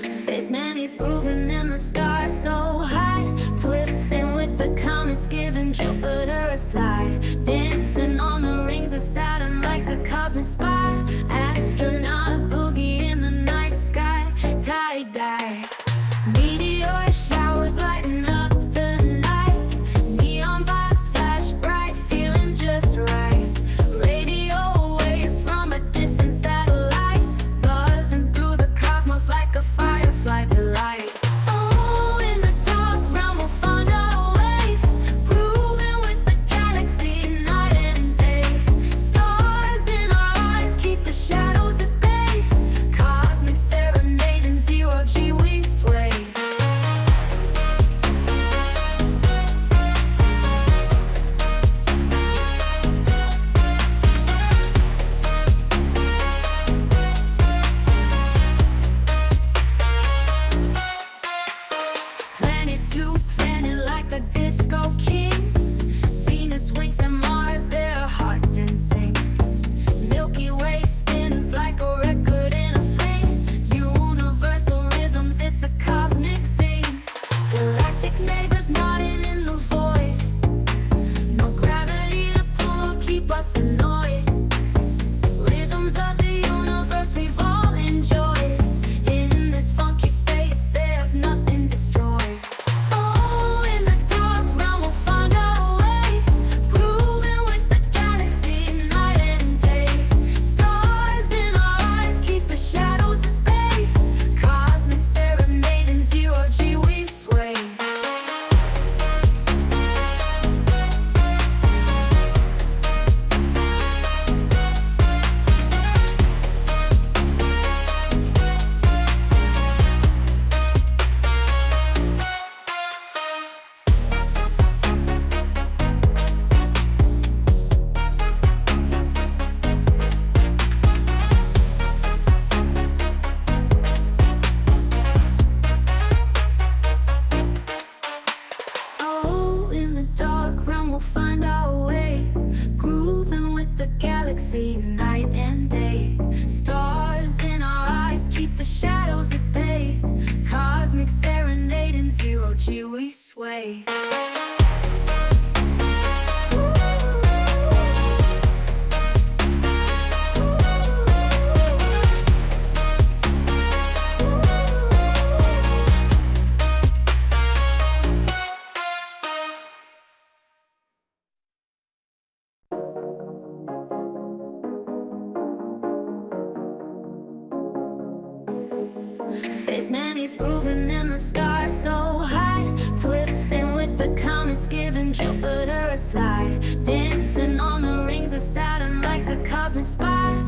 Spaceman, he's grooving in the stars so high, twisting with the comets, giving Jupiter a slide, dancing on the rings of Saturn like a cosmic spy. Astronaut boogie in the night sky, tie-dye. Meteor showers lighting up the night, neon vibes flash bright, feeling just right. Radio waves from a distant satellite, buzzing through the cosmos like a firefly delight. Oh, in the dark realm we'll find our way, grooving with the galaxy night and day. Stars in our eyes keep the shadows at bay, cosmic serenade in zero G we sway. Planet to planet like a disco king, Venus winks and Mars, their hearts in sync. Milky Way spins like a record in a flame, universal rhythms, it's a cosmic scene. Galactic neighbors nodding in the void, no gravity to pull, keep us annoyed. Rhythms of the universe we've all enjoyed, in this funky space there's nothing destroyed. Oh, in the dark realm we'll find our way, grooving with the galaxy night and day. Stars in our eyes keep the shadows at bay, cosmic serenade in zero G we sway. Oh, in the dark realm we'll find our way, grooving with the galaxy night and day. Stars in our eyes keep the shadows at bay, cosmic serenade in zero G we sway. Spaceman, he's grooving in the stars so high, twisting with the comets, giving Jupiter a slide, dancing on the rings of Saturn like a cosmic spy.